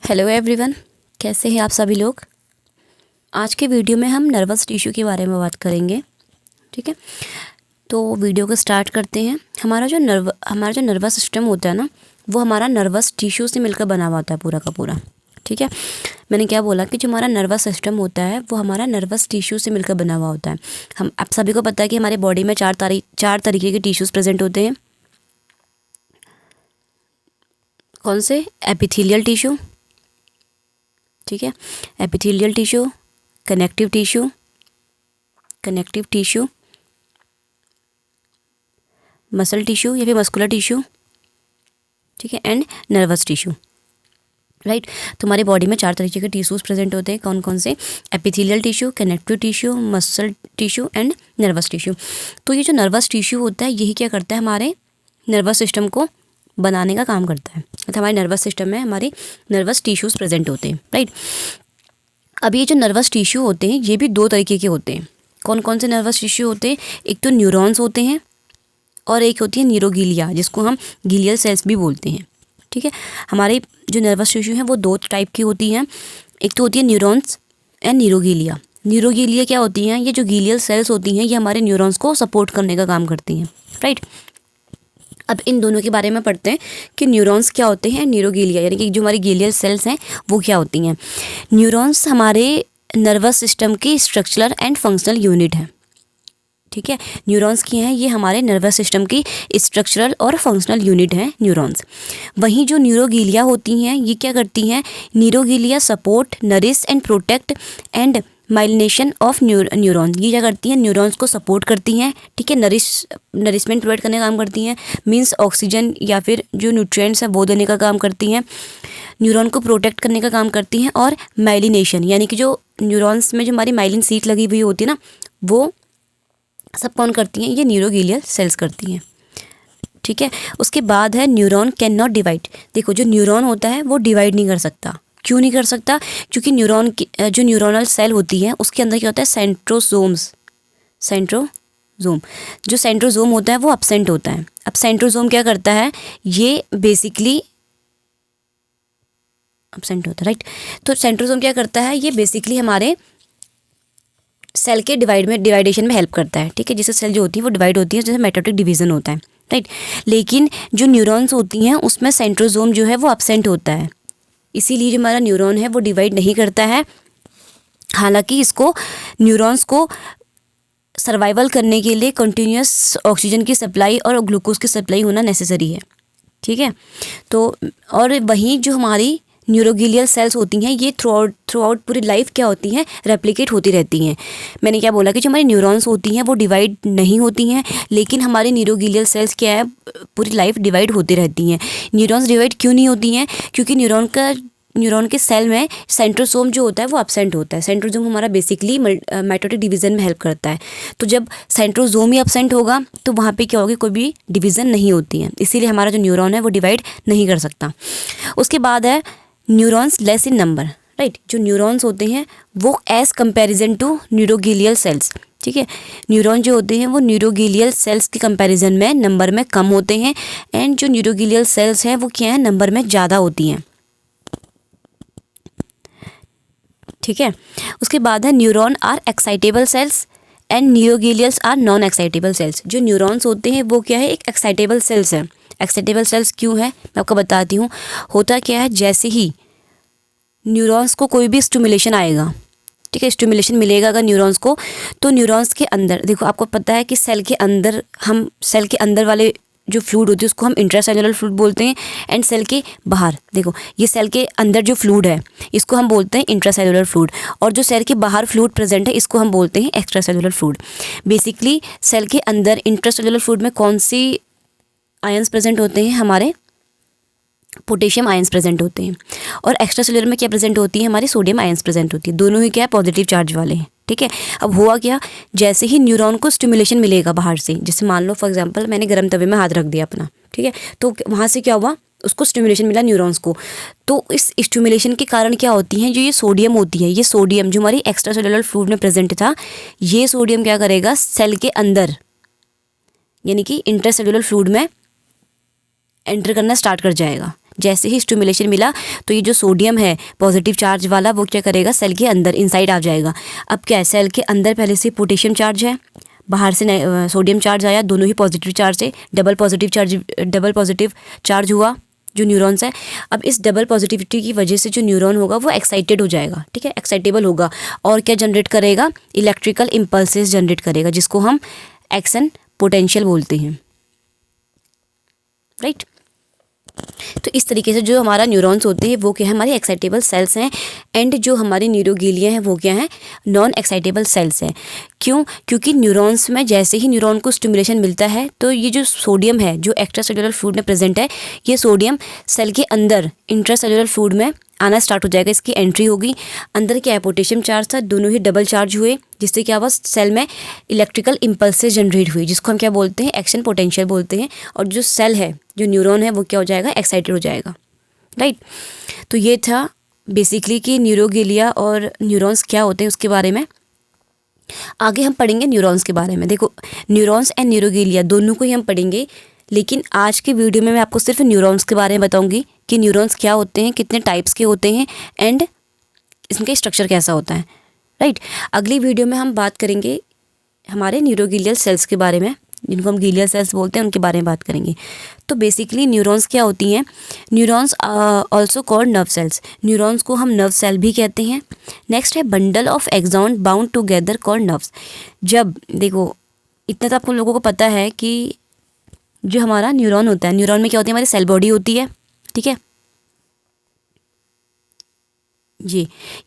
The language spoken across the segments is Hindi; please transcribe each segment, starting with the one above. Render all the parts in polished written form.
हेलो एवरीवन, कैसे हैं आप सभी लोग। आज के वीडियो में हम नर्वस टिश्यू के बारे में बात करेंगे। ठीक है, तो वीडियो को स्टार्ट करते हैं। हमारा जो नर्वस सिस्टम होता है ना, वो हमारा नर्वस टिश्यू से मिलकर बना हुआ होता है पूरा का पूरा। ठीक है, मैंने क्या बोला कि जो हमारा नर्वस सिस्टम होता है वो हमारा नर्वस टिश्यू से मिलकर बना हुआ होता है। हम आप सभी को पता है कि हमारे बॉडी में चार तरीके के टिश्यूज़ प्रेजेंट होते हैं। कौन से? एपिथेलियल टिश्यू, ठीक है, epithelial tissue, connective tissue, muscle tissue या फिर मस्कुलर टिश्यू, ठीक है, एंड नर्वस टिश्यू। राइट, तो हमारी बॉडी में चार तरीके के टिश्यूज़ प्रेजेंट होते हैं। कौन कौन से? Epithelial tissue, connective tissue, muscle tissue and nervous tissue. तो ये जो नर्वस टिश्यू होता है यही क्या करता है, हमारे नर्वस सिस्टम को बनाने का काम करता है। तो हमारे नर्वस सिस्टम में हमारे नर्वस टिश्यूज़ प्रेजेंट होते हैं। राइट, अब ये जो नर्वस टिश्यू होते हैं ये भी दो तरीके के होते हैं। कौन कौन से नर्वस टिश्यू होते हैं? एक तो न्यूरॉन्स होते हैं और एक होती है न्यूरोगिलिया, जिसको हम गिलियल सेल्स भी बोलते हैं। ठीक है, हमारे जो नर्वस टिश्यू हैं वो दो टाइप की होती हैं। एक तो होती है न्यूरॉन्स एंड न्यूरोगिलिया। न्यूरोगिलिया क्या होती हैं? ये जो गिलियल सेल्स होती हैं ये हमारे न्यूरॉन्स को सपोर्ट करने का काम करती हैं। राइट, अब इन दोनों के बारे में पढ़ते हैं कि न्यूरॉन्स क्या होते हैं, न्यूरोगिलिया यानी कि जो हमारी गिलियल सेल्स हैं वो क्या होती हैं। न्यूरॉन्स हमारे नर्वस सिस्टम की स्ट्रक्चरल एंड फंक्शनल यूनिट है। ठीक है, न्यूरॉन्स क्या हैं? ये हमारे नर्वस सिस्टम की स्ट्रक्चरल और फंक्शनल यूनिट हैं न्यूरॉन्स। वहीं जो न्यूरोगिलिया होती हैं ये क्या करती हैं? Neuroglia support, nourish and protect and myelination of neuron. ये क्या करती हैं? न्यूरॉन्स को सपोर्ट करती हैं। ठीक है, नरिशमेंट प्रोवाइड करने का काम करती हैं, मीन्स ऑक्सीजन या फिर जो न्यूट्रिएंट्स हैं वो देने का काम करती हैं। न्यूरॉन को प्रोटेक्ट करने का काम करती हैं और माइलिनेशन यानी कि जो न्यूरॉन्स में जो हमारी माइलिन सीट लगी हुई होती है ना, वो सब कौन करती हैं? ये न्यूरोगिलियल सेल्स करती हैं। ठीक है, उसके बाद है न्यूरॉन कैन नॉट डिवाइड। देखो, जो न्यूरॉन होता है वो डिवाइड नहीं कर सकता। क्यों नहीं कर सकता? क्योंकि न्यूरॉन की जो न्यूरोनल सेल होती है उसके अंदर क्या होता है? सेंट्रोसोम। जो सेंट्रोसोम होता है वो एब्सेंट होता है। अब सेंट्रोसोम क्या करता है? ये बेसिकली एब्सेंट होता है। राइट, तो सेंट्रोसोम क्या करता है? ये बेसिकली हमारे सेल के डिवाइडेशन में हेल्प करता है। ठीक है, जिससे सेल जो होती है वो डिवाइड होती है, जैसे मेटोटिक डिवीजन होता है। राइट, लेकिन जो न्यूरॉन्स होती हैं उसमें सेंट्रोसोम जो है वो एब्सेंट होता है, इसीलिए जो हमारा न्यूरॉन है वो डिवाइड नहीं करता है। हालांकि इसको न्यूरॉन्स को सर्वाइवल करने के लिए कंटिन्यूस ऑक्सीजन की सप्लाई और ग्लूकोज की सप्लाई होना नेसेसरी है। ठीक है, तो और वहीं जो हमारी न्यूरोगिलियल सेल्स होती हैं ये थ्रू आउट पूरी लाइफ क्या होती हैं? रेप्लिकेट होती रहती हैं। मैंने क्या बोला कि जो हमारी न्यूरॉन्स होती हैं वो डिवाइड नहीं होती हैं, लेकिन हमारी न्यूरोगिलियल सेल्स क्या है? पूरी लाइफ डिवाइड होती रहती हैं। न्यूरॉन्स डिवाइड क्यों नहीं होती हैं? क्योंकि न्यूरॉन के सेल में सेंट्रोसोम जो होता है वो एब्सेंट होता है। सेंट्रोसोम हमारा बेसिकली माइटोटिक डिवीजन में हेल्प करता है। तो जब सेंट्रोसोम ही एब्सेंट होगा तो वहाँ पे क्या होगी? कोई भी डिवीज़न नहीं होती है, इसीलिए हमारा जो न्यूरॉन है वो डिवाइड नहीं कर सकता। उसके बाद है neurons less in number. Right, जो न्यूरॉन्स होते हैं वो as comparison to neuroglial cells. ठीक है, न्यूरॉन जो होते हैं वो न्यूरोगिलियल सेल्स के कंपैरिजन में नंबर में कम होते हैं, एंड जो न्यूरोगिलियल सेल्स हैं वो क्या है? नंबर में ज़्यादा होती हैं। ठीक है, उसके बाद है neuron are excitable cells and neuroglials are non excitable cells. जो न्यूरॉन्स होते हैं वो क्या है? एक एक्साइटेबल सेल्स है। एक्साइटेबल सेल्स क्यों है मैं आपको बताती हूँ। होता क्या है? जैसे ही न्यूरॉन्स को कोई भी स्टिमुलेशन आएगा, ठीक है, स्टिमुलेशन मिलेगा अगर न्यूरॉन्स को, तो न्यूरॉन्स के अंदर देखो, आपको पता है कि सेल के अंदर वाले जो फ्लूइड होती है उसको हम इंट्रासेलुलर फ्लूइड बोलते हैं, एंड सेल के बाहर देखो, ये सेल के अंदर जो फ्लूइड है इसको हम बोलते हैं इंट्रासेलुलर फ्लूइड, और जो सेल के बाहर फ्लूइड प्रेजेंट है इसको हम बोलते हैं एक्स्ट्रासेलुलर फ्लूइड। बेसिकली सेल के अंदर इंट्रासेलुलर फ्लूइड में कौन सी आयंस प्रेजेंट होते हैं? हमारे पोटेशियम आयंस प्रेजेंट होते हैं, और एक्स्ट्रा सेलुलर में क्या प्रेजेंट होती है? हमारी सोडियम आयंस प्रेजेंट होती है। दोनों ही क्या है? पॉजिटिव चार्ज वाले हैं। ठीक है, अब हुआ क्या? जैसे ही न्यूरॉन को स्टिमुलेशन मिलेगा बाहर से, जैसे मान लो फॉर एग्जांपल मैंने गर्म तवे में हाथ रख दिया अपना, ठीक है, तो वहाँ से क्या हुआ? उसको स्टिमुलेशन मिला न्यूरॉन्स को। तो इस स्टिमुलेशन के कारण क्या होती हैं? जो ये सोडियम होती है, ये सोडियम जो हमारी एक्स्ट्रा सेलुलर फ्लूइड में प्रेजेंट था, ये सोडियम क्या करेगा? सेल के अंदर यानी कि इंटरसेलुलर फ्लूइड में एंटर करना स्टार्ट कर जाएगा। जैसे ही स्टिमुलेशन मिला तो ये जो सोडियम है पॉजिटिव चार्ज वाला वो क्या करेगा, सेल के अंदर इनसाइड आ जाएगा। अब क्या है, सेल के अंदर पहले से पोटेशियम चार्ज है, बाहर से सोडियम चार्ज आया, दोनों ही पॉजिटिव चार्ज है, डबल पॉजिटिव चार्ज हुआ जो न्यूरॉन्स है। अब इस डबल पॉजिटिविटी की वजह से जो न्यूरॉन होगा वो एक्साइटेड हो जाएगा, ठीक है, एक्साइटेबल होगा और क्या जनरेट करेगा, इलेक्ट्रिकल इम्पल्सेस जनरेट करेगा, जिसको हम एक्शन पोटेंशियल बोलते हैं, राइट। तो इस तरीके से जो हमारा न्यूरॉन्स होते हैं वो क्या है, हमारे एक्साइटेबल सेल्स हैं। एंड जो हमारी न्यूरोग्लिया हैं वो क्या है, नॉन एक्साइटेबल सेल्स हैं। क्यों? क्योंकि न्यूरॉन्स में जैसे ही न्यूरॉन को स्टिमुलेशन मिलता है तो ये जो सोडियम है जो एक्स्ट्रा सेलुलर फ्लूइड में प्रेजेंट है, ये सोडियम सेल के अंदर इंट्रा सेलुलर फ्लूइड में आना स्टार्ट हो जाएगा, इसकी एंट्री होगी। अंदर क्या है, पोटेशियम चार्ज था, दोनों ही डबल चार्ज हुए, जिससे क्या हुआ, सेल में इलेक्ट्रिकल इम्पल्सेस जनरेट हुई, जिसको हम क्या बोलते हैं, एक्शन पोटेंशियल बोलते हैं। और जो सेल है, जो न्यूरॉन है वो क्या हो जाएगा, एक्साइटेड हो जाएगा, राइट। तो ये था बेसिकली कि न्यूरोग्लिया और न्यूरॉन्स क्या होते हैं उसके बारे में। आगे हम पढ़ेंगे न्यूरॉन्स के बारे में। देखो, न्यूरॉन्स एंड न्यूरोग्लिया दोनों को ही हम पढ़ेंगे, लेकिन आज के वीडियो में मैं आपको सिर्फ न्यूरॉन्स के बारे में बताऊंगी कि न्यूरॉन्स क्या होते हैं, कितने टाइप्स के होते हैं एंड इसका स्ट्रक्चर कैसा होता है, राइट। अगली वीडियो में हम बात करेंगे हमारे न्यूरोग्लियल सेल्स के बारे में, जिनको हम ग्लियल सेल्स बोलते हैं, उनके बारे में बात करेंगे। तो बेसिकली न्यूरॉन्स क्या होती हैं, neurons also called nerve cells, neurons को हम नर्व सेल भी कहते हैं। नेक्स्ट है bundle of axon bound together called nerves. जब देखो, इतना तो आपको लोगों को पता है कि जो हमारा न्यूरॉन होता है, न्यूरॉन में क्या होती है, हमारी सेल बॉडी होती है, ठीक है।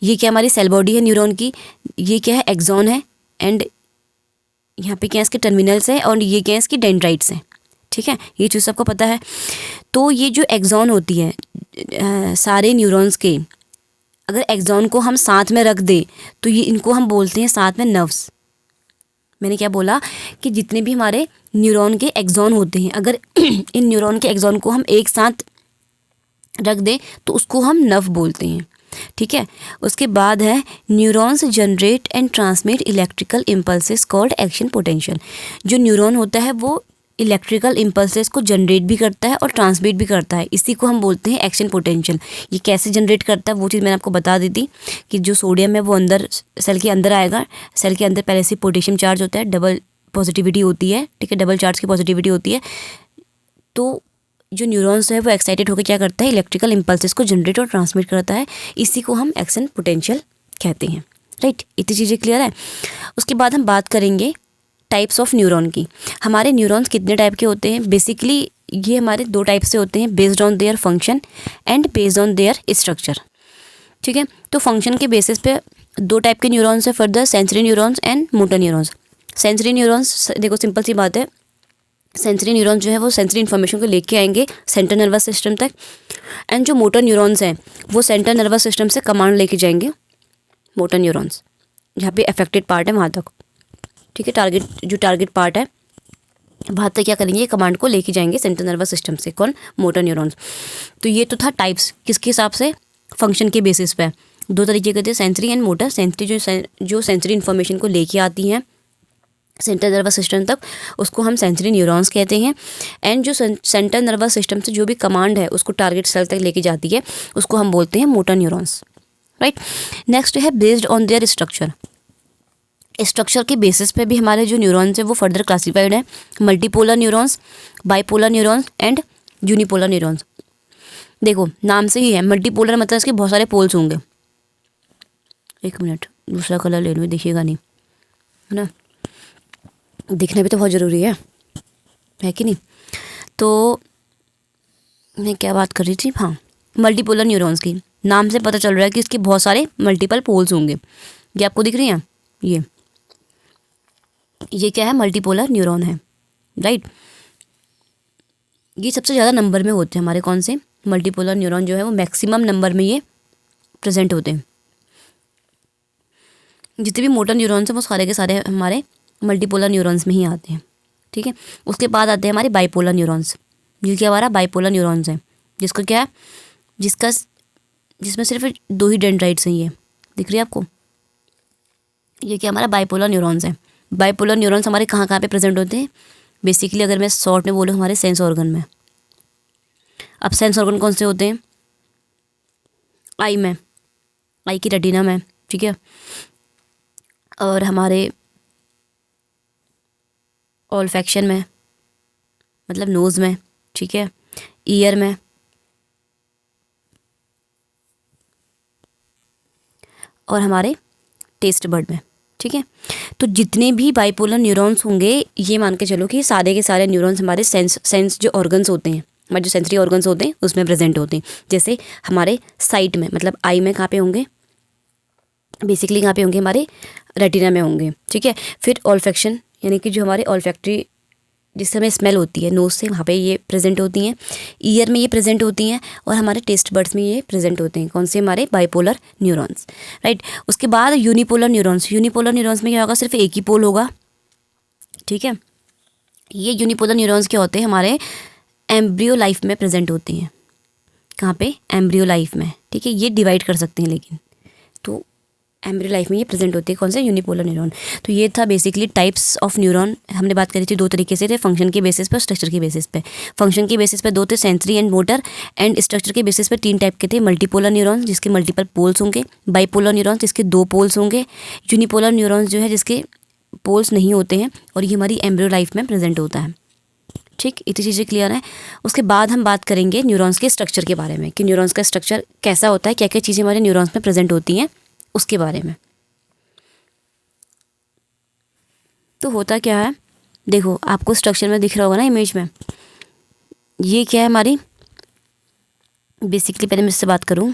ये क्या हमारी सेल बॉडी है न्यूरॉन की, ये क्या है, एक्सॉन है, एंड यहाँ पे क्या है, इसके टर्मिनल्स है, और ये क्या है, इसकी डेंड्राइट्स हैं, ठीक है। ये चीज़ सबको पता है। तो ये जो एक्सॉन होती है सारे न्यूरॉन्स के, अगर एक्सॉन को हम साथ में रख दें तो ये इनको हम बोलते हैं साथ में नर्व्स। मैंने क्या बोला कि जितने भी हमारे न्यूरॉन के एक्सॉन होते हैं, अगर इन न्यूरॉन के एक्सॉन को हम एक साथ रख दें तो उसको हम नर्व बोलते हैं, ठीक है। उसके बाद है neurons generate and transmit electrical impulses called action potential. जो न्यूरॉन होता है वो इलेक्ट्रिकल इम्पल्सेस को जनरेट भी करता है और ट्रांसमिट भी करता है, इसी को हम बोलते हैं एक्शन पोटेंशियल। ये कैसे जनरेट करता है वो चीज़ मैंने आपको बता दी थी कि जो सोडियम है वो अंदर सेल के अंदर आएगा, सेल के अंदर पहले से पोटेशियम चार्ज होता है, डबल पॉजिटिविटी होती है, ठीक है, डबल चार्ज की पॉजिटिविटी होती है। तो जो न्यूरॉन्स है वो एक्साइटेड होकर क्या करता है, इलेक्ट्रिकल इम्पल्सेस को जनरेट और ट्रांसमिट करता है, इसी को हम एक्शन पोटेंशियल कहते हैं, राइट। इतनी चीज़ें क्लियर है। उसके बाद हम बात करेंगे टाइप्स ऑफ न्यूरॉन की। हमारे न्यूरॉन्स कितने टाइप के होते हैं, बेसिकली ये हमारे दो टाइप से होते हैं, based on their function and based on their structure, ठीक है। तो फंक्शन के बेसिस पे दो टाइप के न्यूरॉन्स है, further sensory neurons and motor neurons. Sensory neurons, देखो सिंपल सी बात है, सेंसरी न्यूरॉन्स जो है वो सेंसरी इन्फॉर्मेशन को लेके आएंगे सेंट्रल नर्वस सिस्टम तक, एंड जो मोटर न्यूरॉन्स हैं वो सेंट्रल नर्वस सिस्टम से कमांड लेके जाएंगे, मोटर न्यूरॉन्स जहाँ पे अफेक्टेड पार्ट है वहाँ तक, ठीक है। टारगेट पार्ट है वहाँ तक क्या करेंगे, कमांड को लेके जाएंगे सेंट्रल नर्वस सिस्टम से, कौन, मोटर न्यूरॉन्स। तो ये तो था टाइप्स, किसके हिसाब से, फंक्शन के बेसिस पे। दो तरीके के थे, सेंसरी एंड मोटर। सेंसरी जो सेंसरी इन्फॉर्मेशन को लेके आती हैं सेंट्रल नर्वस सिस्टम तक, उसको हम सेंसरी न्यूरॉन्स कहते हैं। एंड जो सेंट्रल नर्वस सिस्टम से जो भी कमांड है उसको टारगेट सेल तक लेके जाती है, उसको हम बोलते हैं मोटर न्यूरॉन्स, राइट। नेक्स्ट है based on their structure. Structure के बेसिस पे भी हमारे जो न्यूरॉन्स है वो फर्दर क्लासिफाइड है, multipolar neurons, bipolar neurons and unipolar neurons. देखो नाम से ही है, मल्टीपोलर मतलब इसके बहुत सारे पोल्स होंगे। एक मिनट, दूसरा कलर ले लो, देखिएगा नहीं, है ना, दिखना भी तो बहुत ज़रूरी है कि नहीं। तो मैं क्या बात कर रही थी, हाँ, मल्टीपोलर न्यूरॉन्स की। नाम से पता चल रहा है कि इसके बहुत सारे मल्टीपल पोल्स होंगे। ये आपको दिख रही हैं, ये क्या है, मल्टीपोलर न्यूरॉन है, राइट। ये सबसे ज़्यादा नंबर में होते हैं हमारे, कौन से, मल्टीपोलर न्यूरॉन जो है वो मैक्सिमम नंबर में ये प्रेजेंट होते हैं। जितने भी मोटर न्यूरॉन्स हैं वो सारे के सारे हमारे मल्टीपोलर न्यूरॉन्स में ही आते हैं, ठीक है। उसके बाद आते हैं हमारे बाइपोलर न्यूरॉन्स, जो कि हमारा बाइपोलर न्यूरॉन्स है, जिसका क्या है, जिसमें सिर्फ दो ही डेंड्राइट्स हैं, ये दिख रही है आपको, ये क्या हमारा बाइपोलर न्यूरॉन्स है। बाइपोलर न्यूरॉन्स हमारे कहाँ कहाँ पे प्रेजेंट होते हैं, बेसिकली अगर मैं शॉर्ट में बोलूँ हमारे सेंस ऑर्गन में, अब सेंस ऑर्गन कौन से होते हैं? आई में, आई की रेटिना में, ठीक है, और हमारे ऑल्फैक्शन में, मतलब नोज़ में, ठीक है, ईयर में, और हमारे टेस्ट बर्ड में, ठीक है। तो जितने भी बाइपोलर न्यूरॉन्स होंगे, ये मान के चलो कि सारे के सारे न्यूरॉन्स हमारे सेंस जो ऑर्गन्स होते हैं, हमारे जो सेंसरी ऑर्गन्स होते हैं उसमें प्रेजेंट होते हैं। जैसे हमारे साइट में, मतलब आई में कहाँ पे होंगे? बेसिकली कहाँ पे होंगे? हमारे रेटिना में होंगे, ठीक है। फिर ऑल्फैक्शन, यानी कि जो हमारे ऑल्फैक्टरी, जिससे हमें स्मेल होती है नोज़ से, वहाँ पे ये प्रेजेंट होती हैं। ईयर में ये प्रेजेंट होती हैं, और हमारे टेस्ट बर्ड्स में ये प्रेजेंट होते हैं। कौन से? हमारे बाइपोलर न्यूरॉन्स, राइट। उसके बाद यूनिपोलर न्यूरॉन्स। यूनिपोलर न्यूरॉन्स में क्या होगा? सिर्फ एक ही पोल होगा, ठीक है। ये यूनिपोलर न्यूरॉन्स क्या होते हैं? हमारे एम्ब्रियो लाइफ में प्रेजेंट होती हैं। कहाँ पे? एम्ब्रियो लाइफ में, ठीक है। ये डिवाइड कर सकते हैं, लेकिन तो एम्ब्रियो लाइफ में ये प्रेजेंट होती है। कौन से? Unipolar neuron. तो ये था बेसिकली टाइप्स ऑफ न्यूरॉन। हमने बात करी थी दो तरीके से थे, फंक्शन के बेसिस पर, स्ट्रक्चर के बेसिस पे। फंक्शन के बेसिस पे दो थे, sensory and motor, and structure के बेसिस पे तीन टाइप के थे। मल्टीपोलर न्यूरॉन्स जिसके मल्टीपल पोल्स होंगे, बाइपोलर न्यूरॉन्स जिसके दो पोल्स होंगे, यूनिपोलर न्यूरॉन्स जो है जिसके पोल्स नहीं होते हैं, और ये हमारी एम्ब्रियो लाइफ में प्रेजेंट होता है, ठीक। इतनी चीज़ें क्लियर है। उसके बाद हम बात करेंगे न्यूरॉन्स के स्ट्रक्चर के बारे में, कि न्यूरॉन्स का स्ट्रक्चर कैसा होता है, क्या क्या चीज़ें हमारे न्यूरॉन्स में प्रेजेंट होती हैं, उसके बारे में। तो होता क्या है, देखो आपको स्ट्रक्चर में दिख रहा होगा ना इमेज में, ये क्या है हमारी, बेसिकली पहले मैं इससे बात करूं,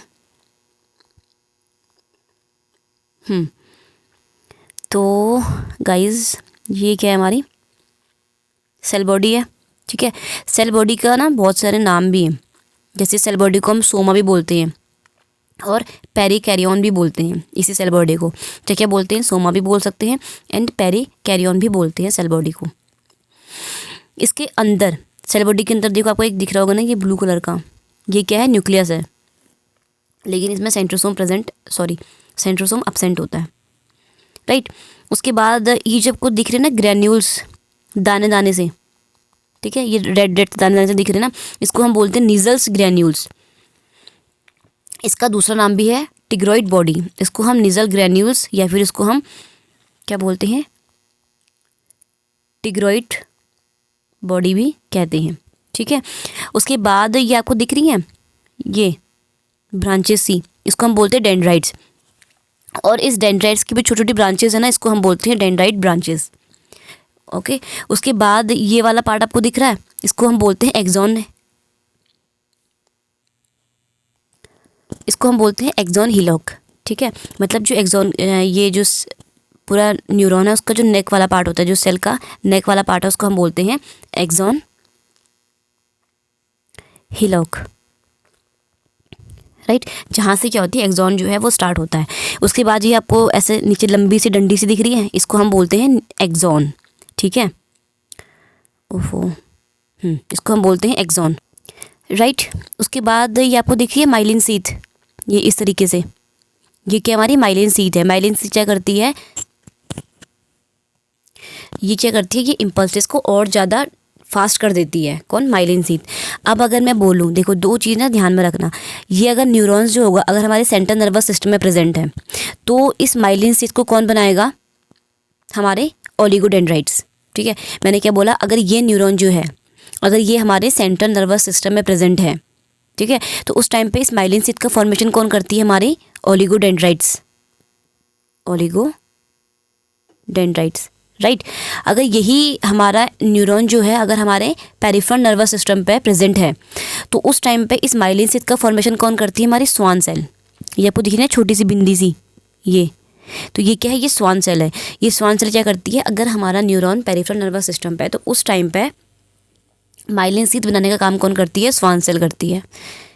तो गाइस ये क्या है? हमारी सेल बॉडी है, ठीक है। सेल बॉडी का ना बहुत सारे नाम भी हैं। जैसे सेल बॉडी को हम सोमा भी बोलते हैं, और पेरिकैरियन भी बोलते हैं इसी सेल बॉडी को। क्या क्या बोलते हैं? सोमा भी बोल सकते हैं, एंड पेरिकैरियन भी बोलते हैं सेल बॉडी को। इसके अंदर, सेल बॉडी के अंदर देखो, आपको एक दिख रहा होगा ना, ये ब्लू कलर का, ये क्या है? न्यूक्लियस है। लेकिन इसमें सेंट्रोसोम अब्सेंट होता है, राइट। उसके बाद ये जब को दिख रहे ना ग्रैन्यूल्स, दाने दाने से, ठीक है, ये रेड रेड दाने दाने से दिख रहे ना, इसको हम बोलते हैं निजल्स ग्रैन्यूल्स। इसका दूसरा नाम भी है टिग्रॉइड बॉडी। इसको हम निजल ग्रैन्यूल्स, या फिर इसको हम क्या बोलते हैं? टिग्रॉइड बॉडी भी कहते हैं, ठीक है। उसके बाद ये आपको दिख रही हैं ये ब्रांचेस सी, इसको हम बोलते हैं डेंड्राइट्स। और इस डेंड्राइट्स की भी छोटी छोटी ब्रांचेस है ना, इसको हम बोलते हैं डेंड्राइट ब्रांचेस, ओके। उसके बाद ये वाला पार्ट आपको दिख रहा है, इसको हम बोलते हैं एक्सॉन, इसको हम बोलते हैं एक्सॉन हिलॉक, ठीक है। मतलब जो एक्सॉन, ये जो पूरा न्यूरॉन है उसका जो नेक वाला पार्ट होता है, जो सेल का नेक वाला पार्ट है, उसको हम बोलते हैं एक्सॉन हिलॉक, राइट। जहाँ से क्या होती है, एक्सॉन जो है वो स्टार्ट होता है। उसके बाद ये आपको ऐसे नीचे लंबी सी डंडी सी दिख रही है, इसको हम बोलते हैं एक्सॉन, ठीक है। ओहो, इसको हम बोलते हैं एक्सॉन, राइट। उसके बाद ये आपको दिख रही है माइलिन शीथ, ये इस तरीके से, ये क्या हमारी माइलिन शीथ है। माइलिन शीथ क्या करती है? ये क्या करती है? ये इम्पल्सेस को और ज़्यादा फास्ट कर देती है। कौन? Myelin sheath. अब अगर मैं बोलूँ, देखो दो चीज़ ना ध्यान में रखना, ये अगर न्यूरॉन्स जो होगा अगर हमारे सेंट्रल नर्वस सिस्टम में प्रेजेंट है, तो इस माइलिन शीथ को कौन बनाएगा? हमारे ओलिगोडेंड्राइट्स, ठीक है। मैंने क्या बोला? अगर ये न्यूरॉन जो है, अगर ये हमारे सेंट्रल नर्वस सिस्टम में प्रेजेंट है, ठीक है, तो उस टाइम पे इस माइलिन शीथ का फॉर्मेशन कौन करती है? हमारी ओलिगोडेंड्राइट्स, राइट। अगर यही हमारा न्यूरॉन जो है अगर हमारे पेरिफेरल नर्वस सिस्टम पे प्रेजेंट है, तो उस टाइम पे इस माइलिन शीथ का फॉर्मेशन कौन करती है? हमारी स्वान सेल। ये आपको दिख रही है छोटी सी बिंदी सी, ये तो ये क्या है? ये स्वान सेल है। ये स्वान सेल क्या करती है? अगर हमारा न्यूरॉन पेरिफेरल नर्वस सिस्टम पे है, तो उस टाइम पे माइलिन शीथ बनाने का काम कौन करती है? स्वान सेल करती है।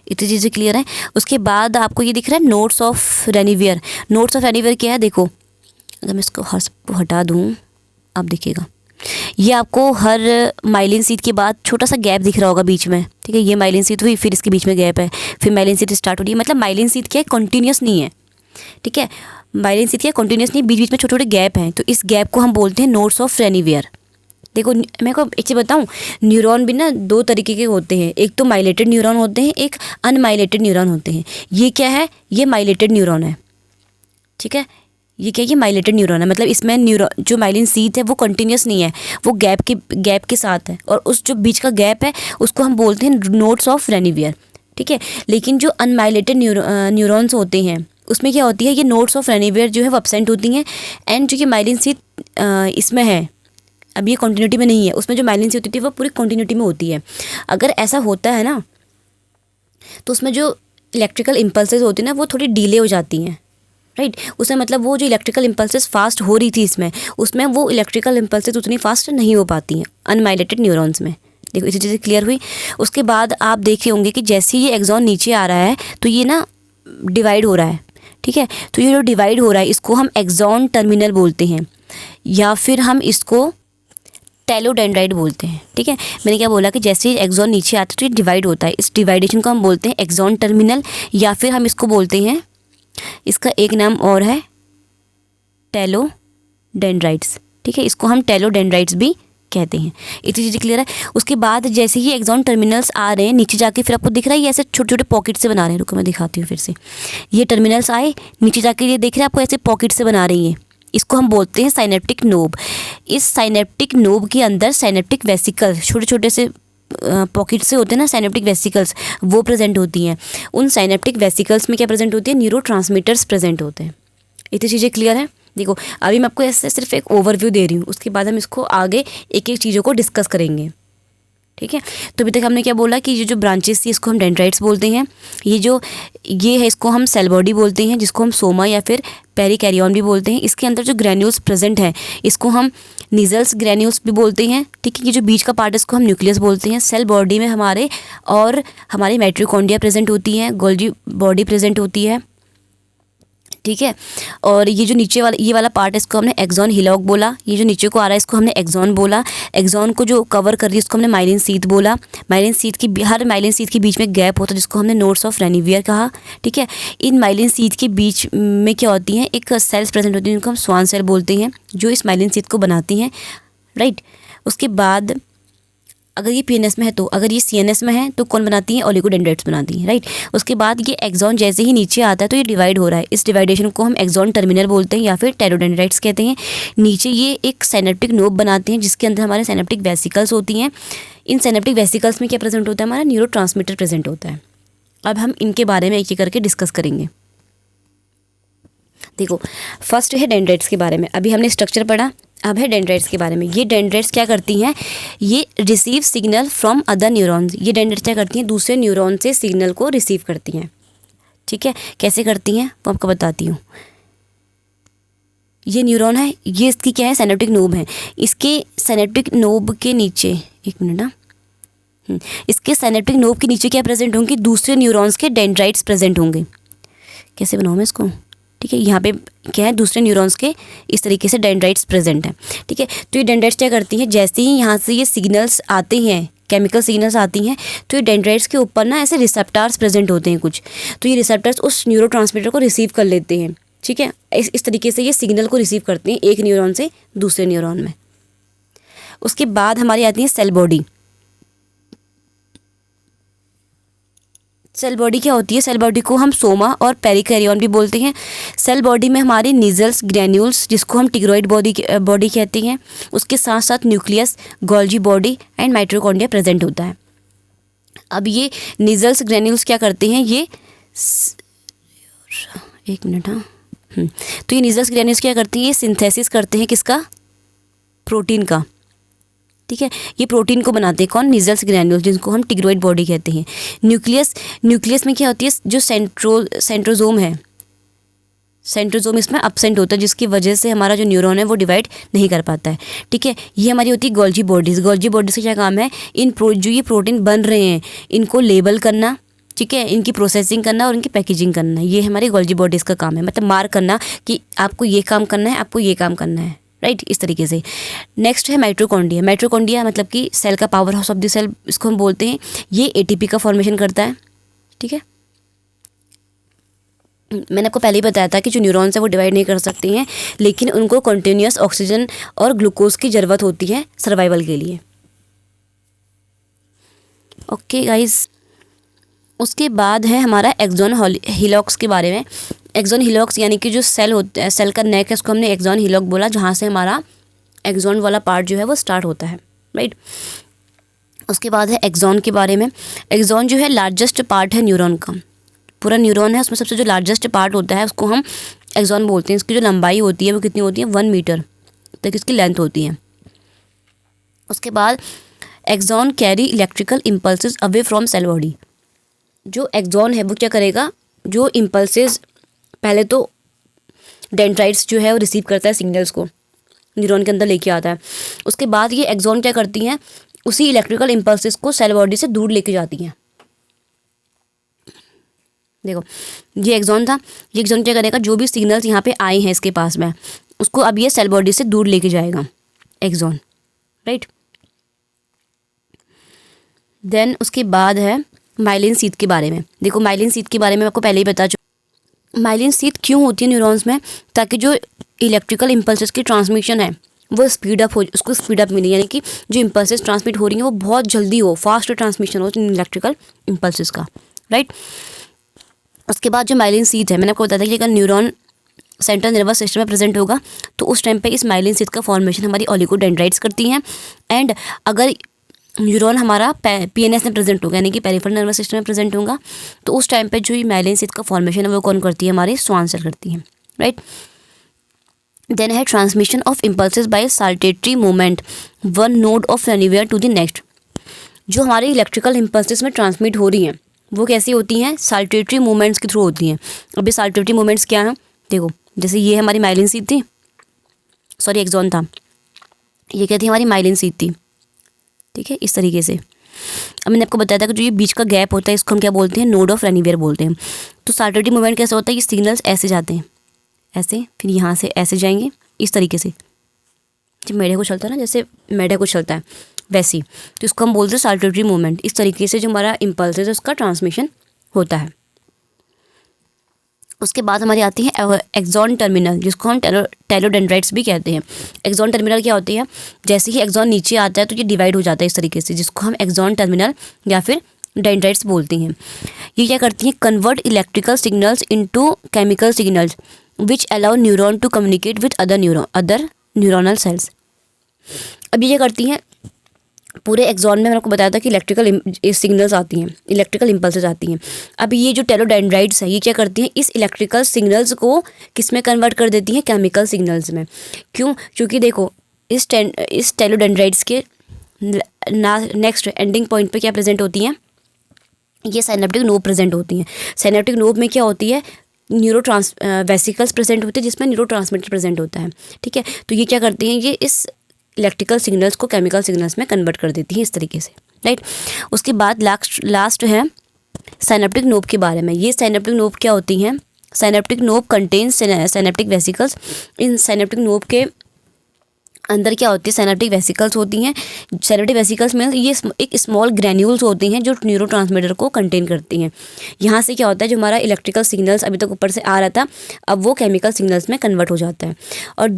इतनी चीज़ें क्लियर है। उसके बाद आपको ये दिख रहा है नोड्स ऑफ रेनिवियर। नोड्स ऑफ रेनिवियर क्या है? देखो, अगर मैं इसको हटा दूँ, आप देखिएगा, ये आपको हर माइलिन शीथ के बाद छोटा सा गैप दिख रहा होगा बीच में, ठीक है। ये माइलिन शीथ हुई, फिर इसके बीच में गैप है, फिर माइलिन शीथ स्टार्ट हो रही है। मतलब माइलिन शीथ क्या है? कंटिन्यूस नहीं है, ठीक है। माइलिन शीथ क्या? कंटिन्यूस नहीं, बीच बीच में छोटे छोटे गैप हैं, तो इस गैप को हम बोलते हैं नोड्स ऑफ रेनिवियर, देखो मैं को एक चीज़ बताऊँ, न्यूरॉन भी ना दो तरीके के होते हैं, एक तो माइलेटेड न्यूरॉन होते हैं, एक अनमाइलेटेड न्यूरॉन होते हैं। ये क्या है, ये माइलेटेड न्यूरॉन है, ठीक है। ये क्या है, ये माइलेटेड न्यूरॉन है, मतलब इसमें न्यूरॉन जो माइलिन सीथ है वो कंटिन्यूस नहीं है, वो गैप के साथ है, और उस जो बीच का गैप है उसको हम बोलते हैं नोड्स ऑफ रेनिवियर, ठीक है। लेकिन जो अनमाइलेटेड न्यूरॉन्स होते हैं उसमें क्या होती है, ये नोड्स ऑफ रेनिवियर जो है वो एब्सेंट होती हैं, एंड जो कि माइलिन सीथ इसमें है, अब ये कॉन्टिन्यूटी में नहीं है, उसमें जो माइलिन सीथ होती है वो पूरी कॉन्टिन्यूटी में होती है। अगर ऐसा होता है ना तो उसमें जो इलेक्ट्रिकल इम्पल्सेस होती है ना वो थोड़ी डिले हो जाती हैं, राइट। उसमें मतलब वो जो इलेक्ट्रिकल इम्पल्सेस फास्ट हो रही थी उसमें वो इलेक्ट्रिकल इम्पल्सेस उतनी फास्ट नहीं हो पाती हैं अनमाइलेटेड न्यूरॉन्स में। देखो इसी चीज़ें क्लियर हुई। उसके बाद आप देखे होंगे कि जैसे ही ये एक्सॉन नीचे आ रहा है तो ये ना डिवाइड हो रहा है, ठीक है। तो ये जो डिवाइड हो रहा है इसको हम एक्सॉन टर्मिनल बोलते हैं, या फिर हम इसको टेलोडेंड्राइट बोलते हैं, ठीक है। मैंने क्या बोला कि जैसे ही एक्सॉन नीचे आता है तो ये डिवाइड होता है, इस डिवाइडेशन को हम बोलते हैं एक्सॉन टर्मिनल, या फिर हम इसको बोलते हैं, इसका एक नाम और है टेलोडेंड्राइट्स, ठीक है। इसको हम टेलोडेंड्राइट्स भी कहते हैं। इतनी चीज़ें क्लियर है। उसके बाद जैसे ही एक्सॉन टर्मिनल्स आ रहे हैं नीचे जाके, फिर आपको दिख रहा है ये ऐसे छोटे छोटे पॉकेट से बना रहे हैं, रुको मैं दिखाती हूँ फिर से। ये टर्मिनल्स आए नीचे जाके, ये देख रहे हैं आपको ऐसे पॉकेट से बना रही है, इसको हम बोलते हैं साइनेप्टिक नोब। इस साइनेप्टिक नोब के अंदर साइनेप्टिक वेसिकल छोटे छोटे से पॉकेट से होते हैं ना साइनेप्टिक वेसिकल्स, वो प्रेजेंट होती हैं। उन साइनेप्टिक वेसिकल्स में क्या प्रेजेंट होती है, न्यूरोट्रांसमीटर्स प्रेजेंट होते हैं। इतनी चीज़ें क्लियर है। देखो अभी मैं आपको ऐसे सिर्फ एक ओवरव्यू दे रही हूँ, उसके बाद हम इसको आगे एक एक चीज़ों को डिस्कस करेंगे, ठीक है। तो अभी तक हमने क्या बोला कि ये जो ब्रांचेस थी इसको हम डेंड्राइट्स बोलते हैं, ये है इसको हम सेल बॉडी बोलते हैं, जिसको हम सोमा या फिर पेरिकैरियन भी बोलते हैं। इसके अंदर जो ग्रैन्यूल्स प्रेजेंट हैं इसको हम निजल्स ग्रैन्यूल्स भी बोलते हैं, ठीक है। ये जो बीच का पार्ट है इसको हम न्यूक्लियस बोलते हैं। सेल बॉडी में हमारे माइटोकॉन्ड्रिया प्रेजेंट होती हैं, गोल्जी बॉडी प्रेजेंट होती है, ठीक है। और ये जो नीचे वाला ये वाला पार्ट है इसको हमने एक्सॉन हिलॉक बोला, ये जो नीचे को आ रहा है इसको हमने एक्सॉन बोला। एक्सॉन को जो कवर कर रही है इसको हमने माइलिन सीथ बोला। हर माइलिन सीथ के बीच में गैप होता है जिसको हमने नोड्स ऑफ रेनिवियर कहा, ठीक है। इन माइलिन सीथ के बीच में क्या होती हैं, एक सेल्स प्रेजेंट होती हैं जिनको हम स्वान सेल बोलते हैं, जो इस माइलिन सीथ को बनाती हैं, राइट। उसके बाद अगर ये पीएनएस में है तो, अगर ये सीएनएस में है तो कौन बनाती है, ओलिगोडेंड्राइट्स बनाती हैं, राइट। उसके बाद ये एक्सॉन जैसे ही नीचे आता है तो ये डिवाइड हो रहा है, इस डिवाइडेशन को हम एक्सॉन टर्मिनल बोलते हैं या फिर टेलोडेंड्राइट्स कहते हैं। नीचे ये एक साइनेप्टिक नोब बनाते हैं जिसके अंदर हमारे साइनेप्टिक वेसिकल्स होती हैं। इन साइनेप्टिक वेसिकल्स में क्या प्रेजेंट होता है, हमारा न्यूरोट्रांसमीटर प्रेजेंट होता है। अब हम इनके बारे में एक एक करके डिस्कस करेंगे। देखो फर्स्ट है डेंड्राइट्स के बारे में, अभी हमने स्ट्रक्चर पढ़ा, अब है डेंड्राइट्स के बारे में। ये डेंड्राइट्स क्या करती हैं, ये receive signal from other neurons. ये डेंड्राइट्स क्या करती हैं, दूसरे न्यूरॉन से सिग्नल को रिसीव करती हैं, ठीक है। कैसे करती हैं वो आपको बताती हूँ। ये न्यूरॉन है, ये इसकी क्या है, साइनेप्टिक नोब है। इसके साइनेप्टिक नोब के नीचे, एक मिनट ना, इसके साइनेप्टिक नोब के नीचे क्या प्रेजेंट होंगे, दूसरे न्यूरॉन्स के डेंड्राइट्स प्रेजेंट होंगे। कैसे बनाऊँ मैं इसको, ठीक है। यहाँ पे क्या है, दूसरे न्यूरॉन्स के इस तरीके से डेंड्राइट्स प्रेजेंट हैं, ठीक है। तो ये डेंड्राइट्स क्या करती हैं, जैसे ही यहाँ से ये सिग्नल्स आते हैं, केमिकल सिग्नल्स आती हैं, तो ये डेंड्राइट्स के ऊपर ना ऐसे रिसेप्टर्स प्रेजेंट होते हैं कुछ, तो ये रिसेप्टर्स उस न्यूरोट्रांसमीटर को रिसीव कर लेते हैं, ठीक है। इस तरीके से ये सिग्नल को रिसीव करते हैं एक न्यूरॉन से दूसरे न्यूरॉन में। उसके बाद हमारी आती है सेल बॉडी। सेल बॉडी क्या होती है, सेल बॉडी को हम सोमा और पेरिकैरियन भी बोलते हैं। सेल बॉडी में हमारी निजल्स ग्रैन्यूल्स जिसको हम टिग्रोइड बॉडी कहते हैं, उसके साथ साथ nucleus, Golgi body and mitochondria present होता है। अब ये निजल्स ग्रैन्यूल्स क्या करते हैं, ये एक मिनट, हाँ, तो ये निजल्स ग्रैन्यूल्स क्या करती हैं, ये सिंथेसिस करते हैं किसका, प्रोटीन का, ठीक है। ये प्रोटीन को बनाते हैं कौन, निजल्स ग्रैन्यूल्स, जिनको हम टिग्रोइड बॉडी कहते हैं। न्यूक्लियस में क्या होती है, जो सेंट्रोजोम है, सेंट्रोजोम इसमें अपसेंट होता है जिसकी वजह से हमारा जो न्यूरॉन है वो डिवाइड नहीं कर पाता है, ठीक है। ये हमारी होती है गोल्जी बॉडीज़। गोल्जी बॉडीज़ का क्या काम है, जो ये प्रोटीन बन रहे हैं इनको लेबल करना, ठीक है, इनकी प्रोसेसिंग करना और इनकी पैकेजिंग करना, ये हमारी गोल्जी बॉडीज़ का काम है। मतलब मार्क करना कि आपको ये काम करना है, आपको ये काम करना है, राइट, इस तरीके से। नेक्स्ट है माइटोकॉन्ड्रिया। माइटोकॉन्ड्रिया मतलब कि सेल का power house of the cell, इसको हम बोलते हैं। ये एटीपी का फॉर्मेशन करता है, ठीक है। मैंने आपको पहले ही बताया था कि जो न्यूरॉन्स है वो डिवाइड नहीं कर सकते हैं, लेकिन उनको कंटिन्यूअस ऑक्सीजन और ग्लूकोज की ज़रूरत होती है सर्वाइवल के लिए। ओके गाइस, उसके बाद है हमारा एक्सॉन हीलॉक्स के बारे में। एक्सॉन हीलॉक्स यानी कि जो सेल होता है, सेल का नेक है, उसको हमने एक्सॉन हीलॉक बोला, जहाँ से हमारा एक्सॉन वाला पार्ट जो है वो स्टार्ट होता है, राइट। उसके बाद है एक्सॉन के बारे में। एक्सॉन जो है लार्जेस्ट पार्ट है न्यूरॉन का, पूरा न्यूरॉन है उसमें सबसे जो लार्जेस्ट पार्ट होता है उसको हम एक्सॉन बोलते हैं। इसकी जो लंबाई होती है वो कितनी होती है, 1 मीटर तक इसकी लेंथ होती है। उसके बाद axon carry electrical impulses away from cell body. जो एक्सॉन है वो क्या करेगा, जो इम्पल्सेस पहले तो डेंड्राइट्स जो है वो रिसीव करता है, सिग्नल्स को न्यूरॉन के अंदर लेके आता है। उसके बाद ये एक्सॉन क्या करती हैं, उसी इलेक्ट्रिकल इम्पल्सेस को सेल बॉडी से दूर लेके जाती हैं। देखो ये एक्सॉन था, ये एक्सॉन क्या करेगा, जो भी सिग्नल्स यहाँ पे आए हैं इसके पास में, उसको अब ये सेल बॉडी से दूर लेके जाएगा एक्सॉन, राइट। देन उसके बाद है माइलिन शीथ के बारे में। देखो माइलिन शीथ के बारे में आपको पहले ही बता चुका। माइलिन शीथ क्यों होती है न्यूरॉन्स में, ताकि जो इलेक्ट्रिकल इम्पल्सेस की ट्रांसमिशन है वो स्पीड अप हो, उसको स्पीड अप मिले, यानी कि जो इम्पल्सेस ट्रांसमिट हो रही हैं वो बहुत जल्दी हो, फास्ट ट्रांसमिशन हो इलेक्ट्रिकल इम्पल्सेस का, राइट। उसके बाद जो माइलिन शीथ है, मैंने आपको बताया था कि अगर न्यूरॉन सेंट्रल नर्वस सिस्टम में प्रेजेंट होगा तो उस टाइम पे इस माइलिन शीथ का फॉर्मेशन हमारी ओलिगोडेंड्राइट्स करती हैं। एंड अगर न्यूरॉन हमारा पीएनएस में प्रेजेंट होगा, यानी कि पेरिफेरल नर्वस सिस्टम में प्रेजेंट होगा, तो उस टाइम पे जो ये माइलिन शीथ का फॉर्मेशन है वो कौन करती है, हमारी स्वान सेल करती है, राइट। देन है transmission of impulses by saltatory movement one node of anywhere to the next. जो हमारे इलेक्ट्रिकल इम्पल्सेस में ट्रांसमिट हो रही हैं वो कैसी होती हैं, साल्टेटरी मूवमेंट्स के थ्रू होती हैं। अभी साल्टेटरी मूवमेंट्स क्या हैं, देखो जैसे ये हमारी माइलिन शीथ थी, सॉरी एक्सॉन था, ये क्या थी, हमारी माइलिन शीथ थी, ठीक है, इस तरीके से। अब मैंने आपको बताया था कि जो ये बीच का गैप होता है इसको हम क्या बोलते हैं, नोड ऑफ रेनिवियर बोलते हैं। तो साल्टेटरी मूवमेंट कैसे होता है, ये सिग्नल्स ऐसे जाते हैं, ऐसे, फिर यहाँ से ऐसे जाएंगे इस तरीके से, जब मेढे को चलता है ना, जैसे मेढे को चलता है वैसी, तो इसको हम बोलते हैं साल्टेटरी मूवमेंट। इस तरीके से जो हमारा इम्पल्स है उसका ट्रांसमिशन होता है। उसके बाद हमारी आती है एक्सॉन टर्मिनल, जिसको हम टेलोडेंड्राइट्स भी कहते हैं। एक्सॉन टर्मिनल क्या होती है, जैसे ही एक्सॉन नीचे आता है तो ये डिवाइड हो जाता है इस तरीके से, जिसको हम एक्सॉन टर्मिनल या फिर डेंड्राइट्स बोलते हैं। ये क्या करती हैं, convert electrical signals into chemical signals which allow neuron to communicate with other neuronal cells. अब ये क्या करती हैं, पूरे एक्सॉन में मैंने आपको बताया था कि इलेक्ट्रिकल सिग्नल्स आती हैं, इलेक्ट्रिकल इम्पल्सेस आती हैं। अब ये जो टेलोडेंड्राइट्स है ये क्या करती हैं, इस इलेक्ट्रिकल सिग्नल्स को किस में कन्वर्ट कर देती हैं, केमिकल सिग्नल्स में। क्यों, क्योंकि देखो इस टेलोडेंड्राइट्स के नेक्स्ट एंडिंग पॉइंट पे क्या प्रेजेंट होती हैं, ये साइनेप्टिक नोब प्रेजेंट होती हैं। साइनेप्टिक नोब में क्या होती है, वेसिकल्स प्रेजेंट होते हैं जिसमें न्यूरोट्रांसमीटर प्रेजेंट होता है, ठीक है। तो ये क्या करती हैं, ये इस इलेक्ट्रिकल सिग्नल्स को केमिकल सिग्नल्स में कन्वर्ट कर देती है इस तरीके से, राइट। उसके बाद लास्ट है साइनेप्टिक नोब के बारे में। ये साइनेप्टिक नोब क्या होती हैं, synaptic knob contains synaptic vesicles. इन साइनेप्टिक नोब के अंदर क्या होती है, साइनेप्टिक वेसिकल्स होती हैं। साइनेप्टिक वेसिकल्स में ये एक स्मॉल ग्रैन्यूल्स होती हैं जो न्यूरोट्रांसमीटर को कंटेन करती हैं। यहाँ से क्या होता है, जो हमारा इलेक्ट्रिकल सिग्नल्स अभी तक ऊपर से आ रहा था अब वो केमिकल सिग्नल्स में कन्वर्ट हो जाता है और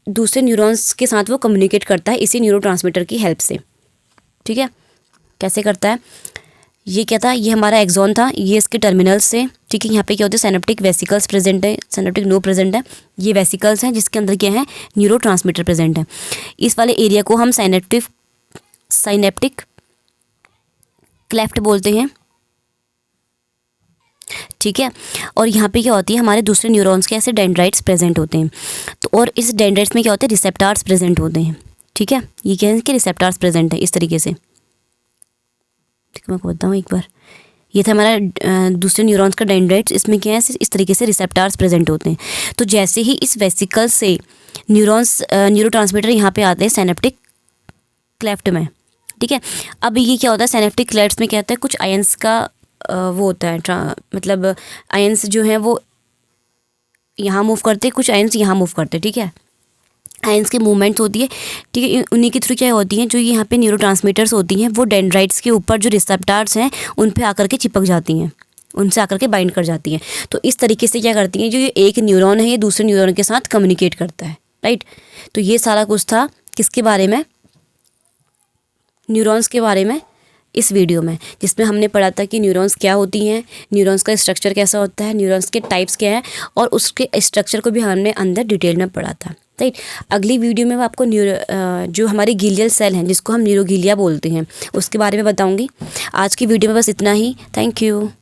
दूसरे न्यूरॉन्स के साथ वो कम्युनिकेट करता है इसी न्यूरोट्रांसमीटर की हेल्प से, ठीक है। कैसे करता है, ये क्या था, ये हमारा एक्सॉन था, ये इसके टर्मिनल्स से, ठीक है। यहाँ पे क्या होते हैं, साइनेप्टिक वेसिकल्स प्रेजेंट है, साइनेप्टिक नोब प्रेजेंट है, ये वेसिकल्स हैं जिसके अंदर क्या है, न्यूरोट्रांसमीटर प्रेजेंट है। इस वाले एरिया को हम साइनेप्टिक क्लेफ्ट बोलते हैं, ठीक है। और यहाँ पे क्या होती है, हमारे दूसरे न्यूरॉन्स के ऐसे डेंड्राइट्स प्रेजेंट होते हैं। तो और इस डेंड्राइट्स में क्या होते हैं, रिसेप्टार्स प्रेजेंट होते हैं, ठीक है। ये क्या है कि रिसेप्टार्स प्रेजेंट है इस तरीके से, ठीक है। मैं आपको बताऊँ एक बार, ये था हमारा दूसरे न्यूरॉन्स का डेंड्राइट्स, इसमें क्या है इस तरीके से रिसेप्टार्स प्रेजेंट होते हैं। तो जैसे ही इस वेसिकल से न्यूरोट्रांसमीटर यहाँ पे आते हैं साइनेप्टिक क्लेफ्ट में, ठीक है। अब ये क्या होता है, साइनेप्टिक क्लेफ्ट में क्या होता है, कुछ आयंस का वो होता है, मतलब आयंस जो हैं वो यहाँ मूव करते हैं, कुछ आयंस यहाँ मूव करते हैं, ठीक है। आयंस की मूवमेंट्स होती है, ठीक है। उन्हीं के थ्रू क्या होती हैं, जो यहाँ पे न्यूरोट्रांसमीटर्स होती हैं वो डेंड्राइट्स के ऊपर जो रिसेप्टार्स हैं उन पे आकर के चिपक जाती हैं, उनसे आकर के बाइंड कर जाती हैं। तो इस तरीके से क्या करती हैं, जो ये एक न्यूरॉन है ये दूसरे न्यूरॉन के साथ कम्युनिकेट करता है, राइट। तो ये सारा कुछ था किसके बारे में, न्यूरॉन्स के बारे में इस वीडियो में, जिसमें हमने पढ़ा था कि न्यूरॉन्स क्या होती हैं, न्यूरॉन्स का स्ट्रक्चर कैसा होता है, न्यूरॉन्स के टाइप्स क्या हैं, और उसके स्ट्रक्चर को भी हमने अंदर डिटेल में पढ़ा था, राइट। अगली वीडियो में मैं आपको जो हमारी गिलियल सेल हैं जिसको हम न्यूरोगिलिया बोलते हैं उसके बारे में बताऊंगी। आज की वीडियो में बस इतना ही। Thank you.